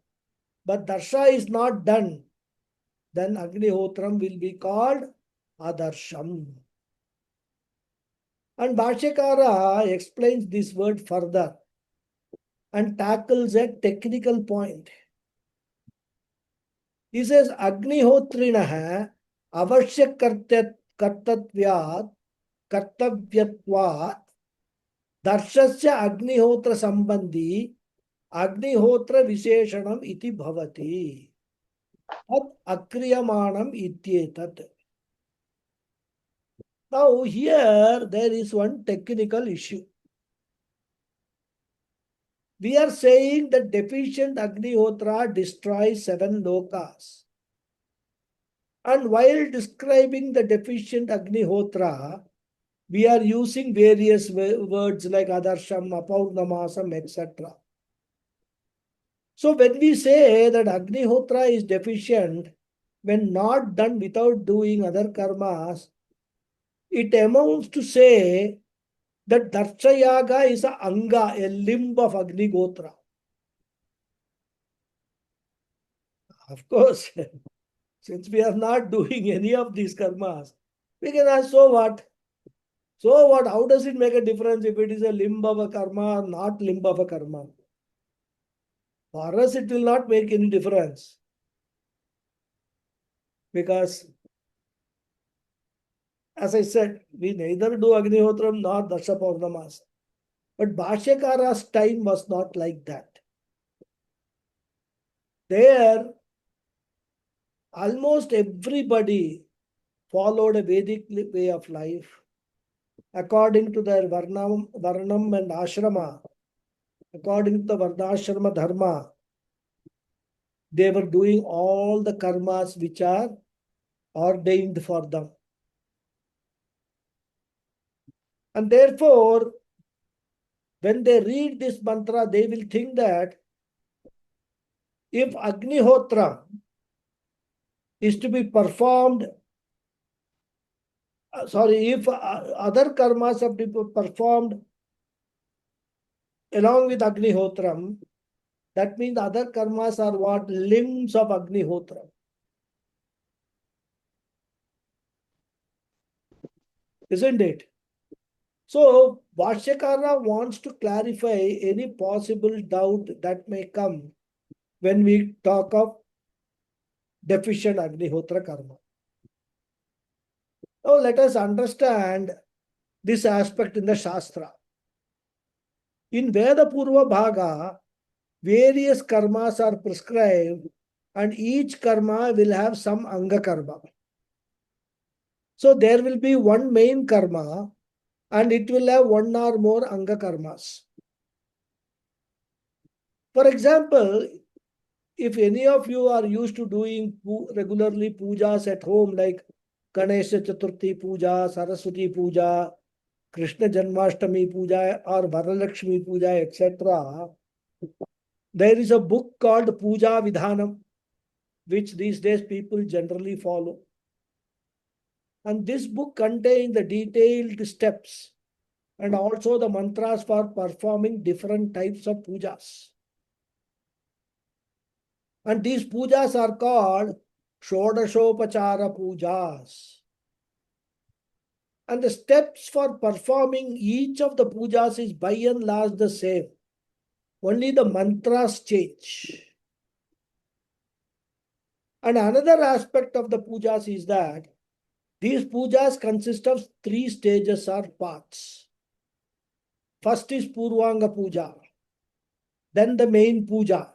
but Darsha is not done, then Agnihotram will be called Adarsham. And Bhashyakara explains this word further and tackles a technical point. He says, Agnihotrinaha avashya kartavyat kartavyatvat darshasya agnihotra sambandhi agnihotra visheshanam iti bhavati. At akriyamanam ityetat. Now here there is one technical issue. We are saying that deficient Agnihotra destroys 7 lokas. And while describing the deficient Agnihotra, we are using various words like Adarsham, Apaurnamasam, etc. So when we say that Agnihotra is deficient, when not done without doing other karmas, it amounts to say that Darshayaga is a anga, a limb of Agnihotra. Of course, since we are not doing any of these karmas, we can ask, so what? So what? How does it make a difference if it is a limb of a karma or not limb of a karma? For us, it will not make any difference. Because, as I said, we neither do Agnihotram nor Darsha Paurnamas. But Bhashyakara's time was not like that. There, almost everybody followed a Vedic way of life according to their Varnam and Ashrama. According to the Varnashrama Dharma, they were doing all the karmas which are ordained for them. And therefore, when they read this mantra, they will think that if Agnihotra is to be performed, if other karmas have to be performed along with Agnihotram, that means other karmas are what? Limbs of Agnihotram. Isn't it? So, Bhashyakara wants to clarify any possible doubt that may come when we talk of deficient Agnihotra karma. Now, let us understand this aspect in the Shastra. In Veda Purva Bhaga, various karmas are prescribed and each karma will have some Anga karma. So, there will be one main karma and it will have one or more Anga karmas. For example, if any of you are used to doing regularly pujas at home like Ganesha Chaturthi Puja, Saraswati Puja, Krishna Janmashtami Puja or Varalakshmi Puja, etc., there is a book called Puja Vidhanam, which these days people generally follow. And this book contains the detailed steps and also the mantras for performing different types of pujas. And these pujas are called Shodashopachara pujas. And the steps for performing each of the pujas is by and large the same. Only the mantras change. And another aspect of the pujas is that these pujas consist of 3 stages or parts. First is Purvanga Puja, then the main puja,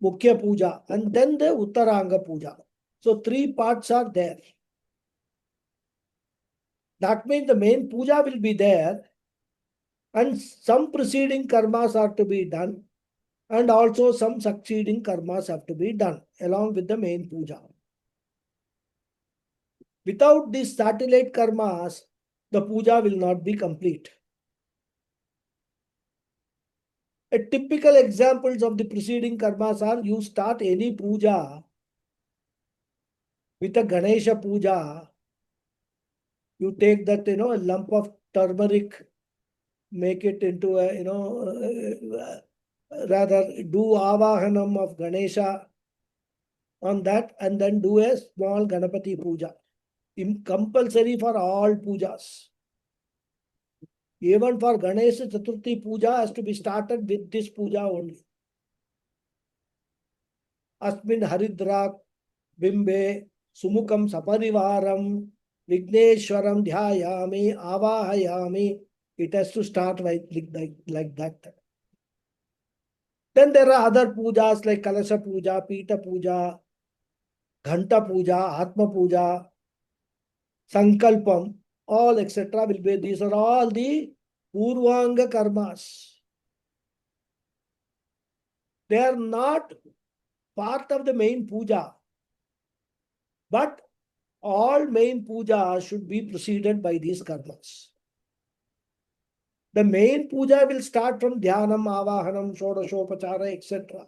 Mukhya Puja, and then the Uttaranga Puja. So 3 parts are there. That means the main puja will be there and some preceding karmas are to be done and also some succeeding karmas have to be done along with the main puja. Without these satellite karmas, the puja will not be complete. A typical examples of the preceding karmas are you start any puja with a Ganesha puja, you take that, a lump of turmeric, make it into a, rather do Avahanam of Ganesha on that and then do a small Ganapathy puja. Compulsory for all pujas. Even for Ganesha Chaturthi puja has to be started with this puja only. Asmin Haridra Bimbe Sumukam Saparivaram Vigneshwaram Dhyayami Avahayami. It has to start like that. Then there are other pujas like Kalasha Puja, Pita Puja, Ghanta Puja, Atma Puja, Sankalpam, all etc. will be. These are all the Purvanga karmas. They are not part of the main puja, but all main puja should be preceded by these karmas. The main puja will start from Dhyanam, Avahanam, Shodashopachara, etc.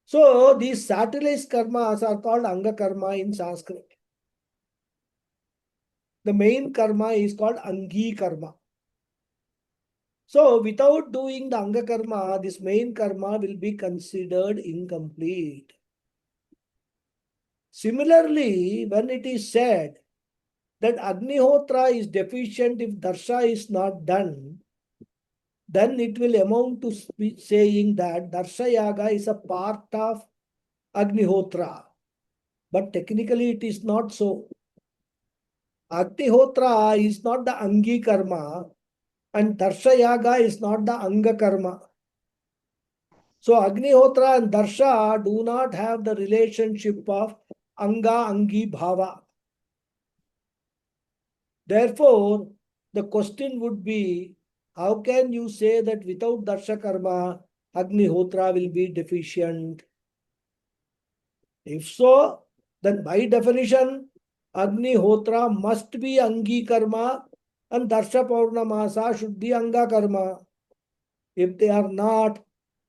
So these satellite karmas are called Anga karma in Sanskrit. The main karma is called Angi karma. So without doing the Anga karma, this main karma will be considered incomplete. Similarly, when it is said that Agnihotra is deficient if Darsha is not done, then it will amount to saying that Darsha Yaga is a part of Agnihotra. But technically it is not so. Agnihotra is not the Angi karma and Darsha Yaga is not the Anga karma. So Agnihotra and Darsha do not have the relationship of Anga Angi Bhava. Therefore, the question would be, how can you say that without Darsha karma, Agnihotra will be deficient? If so, then by definition, Agnihotra must be Angi karma and Darsha Purnamasa should be Anga karma. If they are not,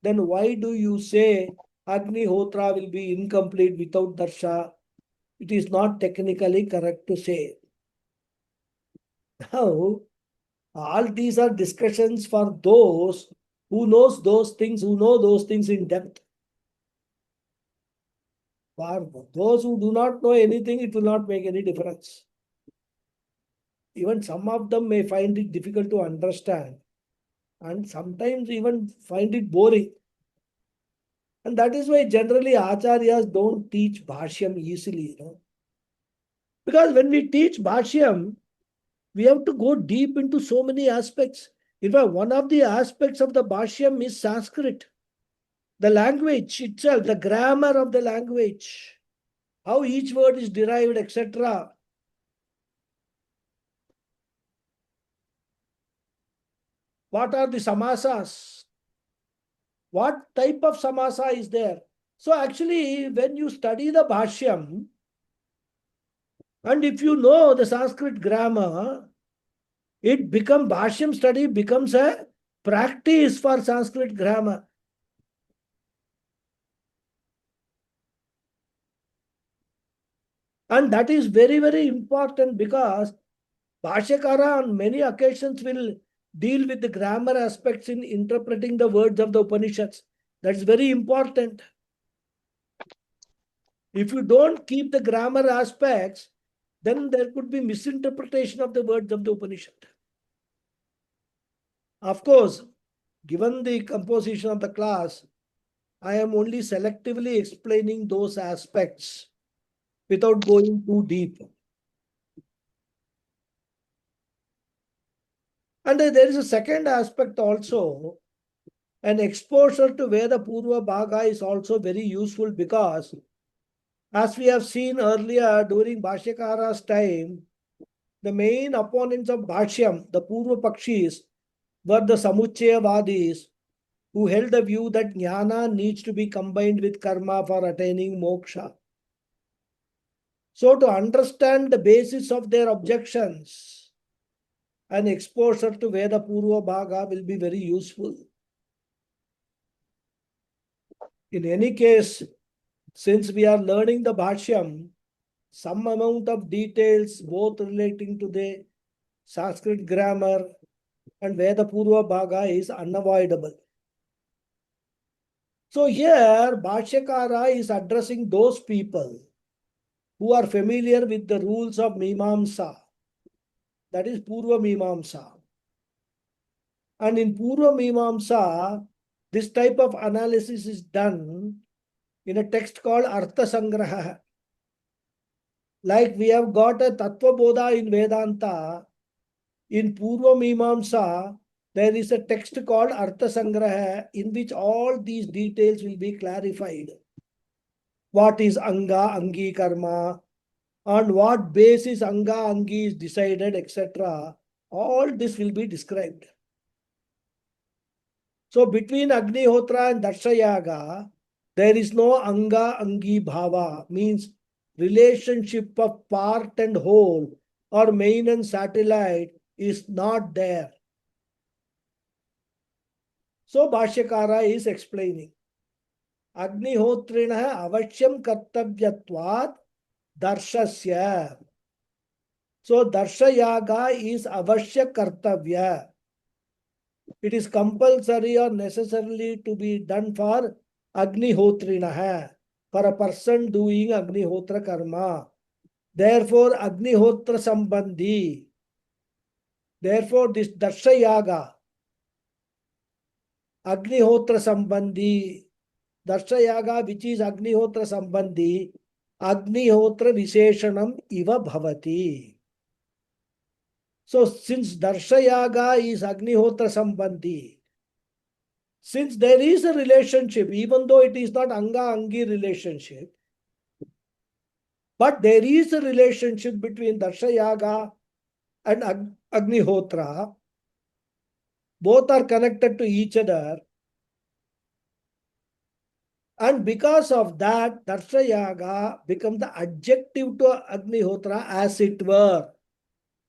then why do you say Agnihotra will be incomplete without Darsha? It is not technically correct to say. Now, All these are discussions for those who know those things in depth. For those who do not know anything, it will not make any difference. Even some of them may find it difficult to understand and sometimes even find it boring. And that is why generally Acharyas don't teach Bhashyam easily. Because when we teach Bhashyam, we have to go deep into so many aspects. In fact, one of the aspects of the Bhashyam is Sanskrit. The language itself, the grammar of the language, how each word is derived, etc. What are the samasas? What type of samasa is there? So actually, when you study the Bhashyam, and if you know the Sanskrit grammar, Bhashyam study becomes a practice for Sanskrit grammar. And that is very, very important because Bhashyakara on many occasions will deal with the grammar aspects in interpreting the words of the Upanishads. That's very important. If you don't keep the grammar aspects, then there could be misinterpretation of the words of the Upanishad. Of course, given the composition of the class, I am only selectively explaining those aspects without going too deep. And there is a second aspect also. An exposure to Veda Purva Bhaga is also very useful because, as we have seen earlier during Bhashyakara's time, the main opponents of Bhashyam, the Purva Pakshis, were the Samuchayavadis, who held the view that jnana needs to be combined with karma for attaining moksha. So, to understand the basis of their objections, an exposure to Veda Purva Bhaga will be very useful. In any case, since we are learning the Bhashyam, some amount of details both relating to the Sanskrit grammar and Veda Purva Bhaga is unavoidable. So here, Bhashyakara is addressing those people who are familiar with the rules of Mimamsa, that is Purva Mimamsa. And in Purva Mimamsa, this type of analysis is done in a text called Artha Sangraha. Like we have got a Tattva Bodha in Vedanta, in Purva Mimamsa, there is a text called Artha Sangraha in which all these details will be clarified. What is Anga, Angi Karma, on what basis Anga, Angi is decided, etc. All this will be described. So between Agnihotra and Dakshayaga, there is no Anga, Angi Bhava, means relationship of part and whole or main and satellite is not there. So Bhashyakara is explaining. Agnihotrina avashyam kartavyatvat darshasya. So Darshayaga is avashya kartavya. It is compulsory or necessarily to be done for Agnihotrina, for a person doing Agnihotra karma. Therefore, Agnihotra Sambandhi. Therefore, this Darshayaga, Agnihotra Sambandhi, Darshayaga, which is Agnihotra Sambandhi, Agnihotra Visheshanam Iva Bhavati. So, since Darshayaga is Agnihotra Sambandhi, since there is a relationship, even though it is not Anga-Angi relationship, but there is a relationship between Darshayaga and Agnihotra, both are connected to each other. And because of that, Darshayaga becomes the adjective to Agnihotra as it were.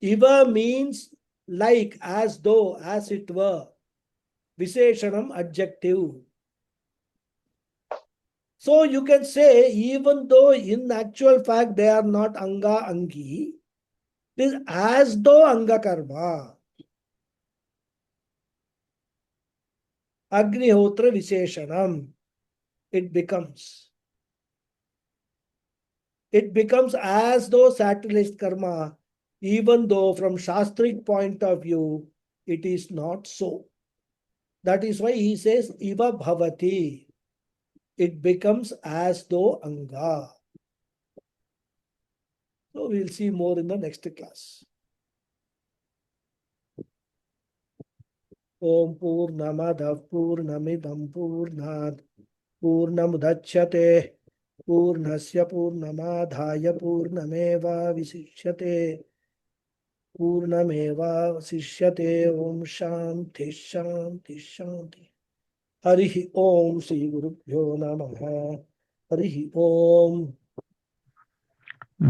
Iva means like, as though, as it were. Visheshanam, adjective. So you can say, even though in actual fact they are not Anga Angi, it is as though Anga Karma. Agnihotra Visheshanam. It becomes as though sacrilegious karma, even though from Shastric point of view, it is not so. That is why he says, Iva Bhavati. It becomes as though Anga. So we'll see more in the next class. Om Purnamadav Purnamidam Purnad Purnamudachyate Purnasya Purnamadhaya Purnameva Visishyate Purnameva Sishyate Om Shanti Shanti Shanti. Harihi Om Sri Gurubhyo Namaha. Harihi Om.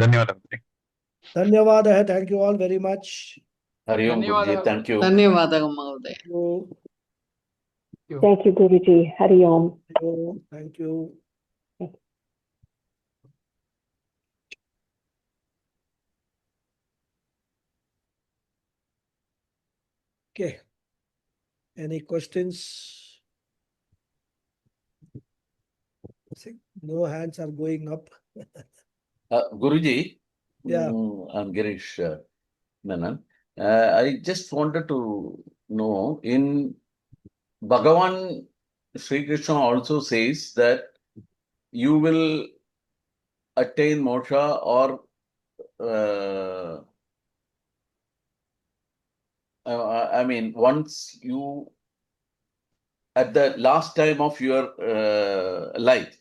ಧನ್ಯವಾದ ಗುರುಜಿ. Dhanyavada. Thank you all very much. Hari Om Guruji. Thank you. ಧನ್ಯವಾದ ಮಹೋದಯ. Thank you, Guruji. Hari Om. Thank you. Okay. Any questions? No hands are going up. Guruji, Yeah. I'm Girish Menon. I just wanted to know, in Bhagavan, Sri Krishna also says that you will attain moksha, or I mean, once you, at the last time of your life,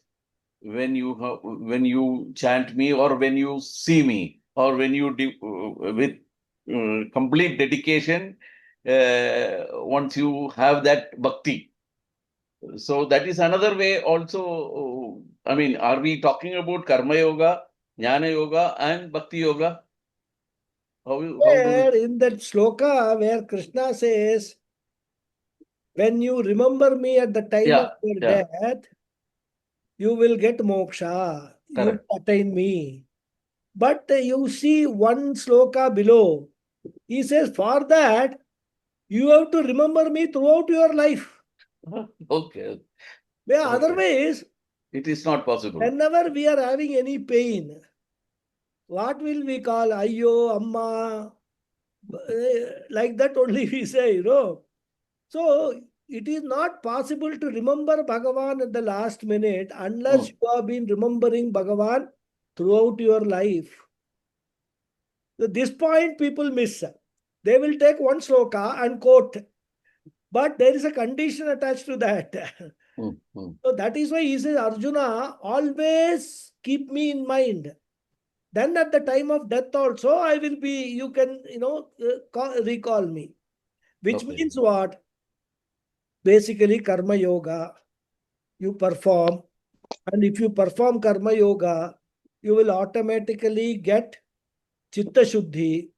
when you chant me, or when you see me, or when you with complete dedication, once you have that bhakti. So that is another way also. I mean, are we talking about karma yoga, jnana yoga, and bhakti yoga? How Where in that sloka where Krishna says, when you remember me at the time of your death, you will get moksha. Correct. You attain me. But you see one sloka below. He says, for that, you have to remember me throughout your life. Okay. Where Okay. otherwise, It is not possible. whenever we are having any pain, what will we call ayyo, amma? Like that only we say, you know. So it is not possible to remember Bhagavan at the last minute unless you have been remembering Bhagavan throughout your life. So this point people miss. They will take one sloka and quote, but there is a condition attached to that. So that is why he says, Arjuna, always keep me in mind. Then at the time of death also, I will be, you can, recall me. Which means what? Basically, karma yoga, you perform. And if you perform karma yoga, you will automatically get chitta shuddhi,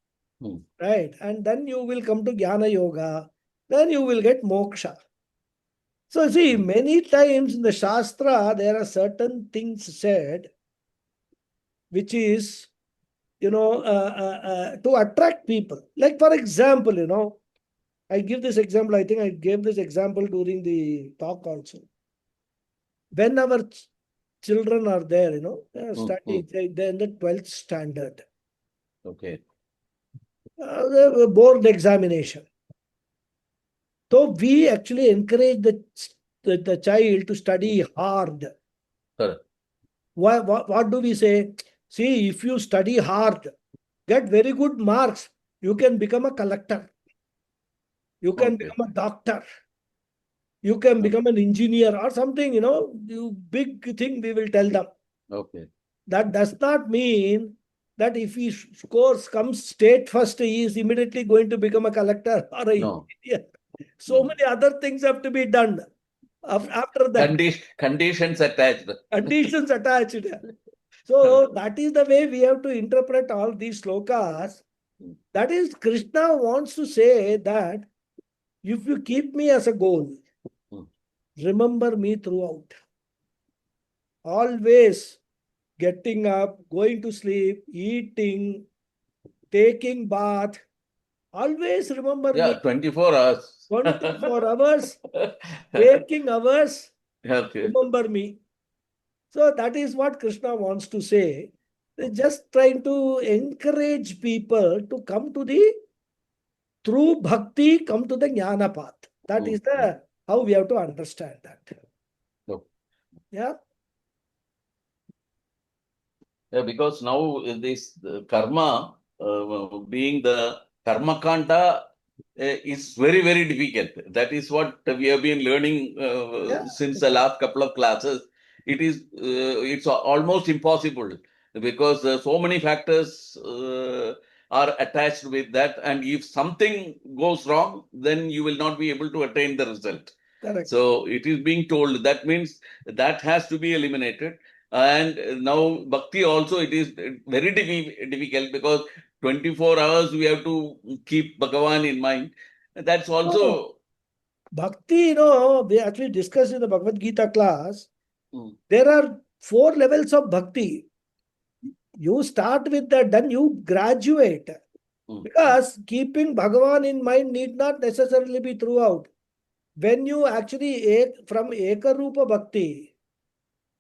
right? And then you will come to jnana yoga. Then you will get moksha. So see, many times in the Shastra, there are certain things said, which is, to attract people. Like for example, I give this example, I think I gave this example during the talk also. When our children are there, they are studying, they're in the 12th standard. Okay. Board examination. So we actually encourage the child to study hard. Correct. What do we say? See, if you study hard, get very good marks, you can become a collector. You can become a doctor. You can become an engineer or something, you big thing we will tell them. Okay. That does not mean that if he scores comes state first, he is immediately going to become a collector or a engineer. So many other things have to be done after that. Conditions attached. Conditions attached. So that is the way we have to interpret all these slokas. That is, Krishna wants to say that if you keep me as a goal, remember me throughout. Always getting up, going to sleep, eating, taking bath, Always remember Yeah, me. 24 hours. 24 hours, waking hours, Okay. remember me. So that is what Krishna wants to say. They're just trying to encourage people to come to the, through bhakti, come to the jnana path. That is the how we have to understand that. No. Yeah. Yeah, because now this karma, being the karma kanda, is very, very difficult. That is what we have been learning Yeah. since the last couple of classes. It's almost impossible because so many factors are attached with that, and if something goes wrong, then you will not be able to attain the result. Correct. So it is being told. That means that has to be eliminated. And now bhakti also, it is very difficult because 24 hours we have to keep Bhagavan in mind. That's also Bhakti, we actually discussed in the Bhagavad Gita class. Mm. There are 4 levels of bhakti. You start with that, then you graduate. Because keeping Bhagavan in mind need not necessarily be throughout. When you actually from Ekarupa Bhakti,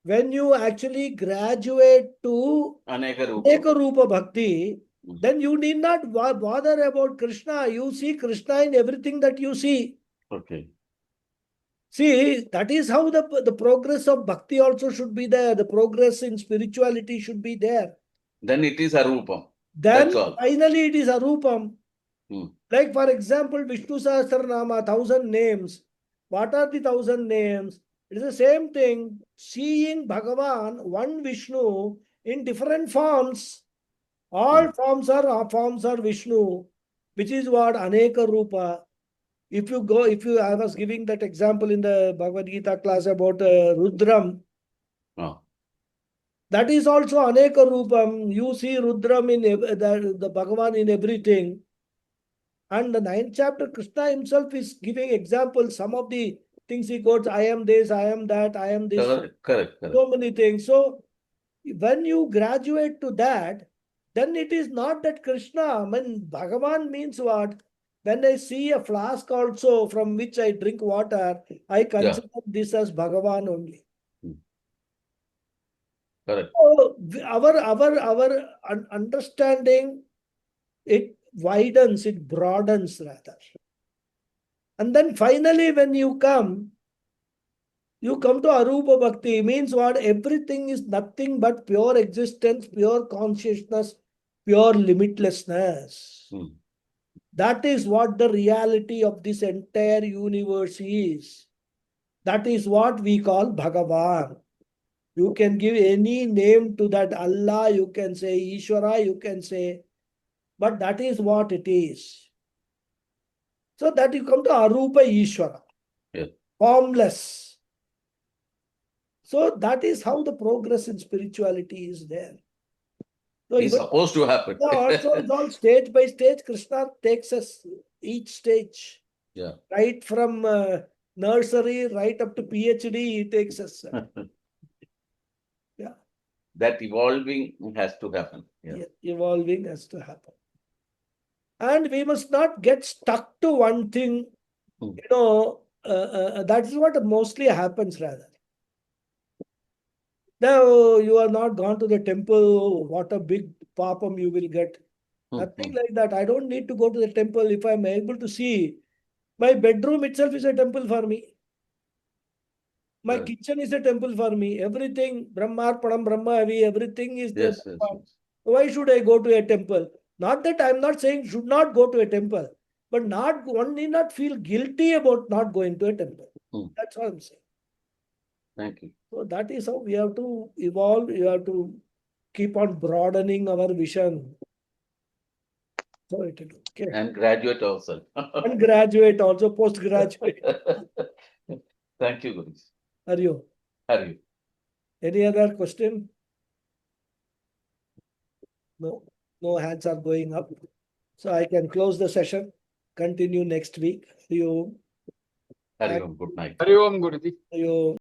when you actually graduate to Aneka Rupa. Ekarupa Bhakti, then you need not bother about Krishna. You see Krishna in everything that you see. Okay. See, that is how the progress of bhakti also should be there. The progress in spirituality should be there. Then it is Arupam. Then That's all. finally it is Arupam. Hmm. Like for example, Vishnu Sahasranama, 1000 names. What are the 1000 names? It is the same thing. Seeing Bhagavan, one Vishnu, in different forms. All forms are Vishnu, which is what Aneka Rupa. I was giving that example in the Bhagavad Gita class about Rudram. Oh. That is also Aneka Rupam. You see Rudram in the Bhagavan in everything. And the 9th chapter, Krishna himself is giving examples. Some of the things he quotes, I am this, I am that, I am this. Correct. So many things. So when you graduate to that, then it is not that Krishna, Bhagavan means what? When I see a flask also from which I drink water, I consider this as Bhagavan only. Correct. So our understanding, it widens, it broadens rather. And then finally, when you come to Arupa Bhakti, means what? Everything is nothing but pure existence, pure consciousness, pure limitlessness. That is what the reality of this entire universe is. That is what we call Bhagavan. You can give any name to that, Allah, you can say Ishvara, you can say, but that is what it is. So that you come to Arupa Ishvara, formless. So that is how the progress in spirituality is there. So it's supposed to happen. Also, it's all stage by stage. Krishna takes us each stage. Yeah. Right from nursery, right up to PhD, he takes us. Yeah. That evolving has to happen. Yeah, evolving has to happen. And we must not get stuck to one thing. That is what mostly happens rather. Now, you are not gone to the temple, what a big papam you will get. Nothing like that. I don't need to go to the temple if I'm able to see. My bedroom itself is a temple for me. My kitchen is a temple for me. Everything, Brahmarpanam, Brahmavi, everything is there. Yes. Why should I go to a temple? Not that I'm not saying should not go to a temple, but one need not feel guilty about not going to a temple. That's what I'm saying. Thank you. So that is how we have to evolve. We have to keep on broadening our vision. So it will. Okay. And graduate also. And graduate also, postgraduate. Thank you, Guru. Are you? Any other question? No hands are going up. So I can close the session. Continue next week. Hari Om. Good night. Hari Om, Guruji. You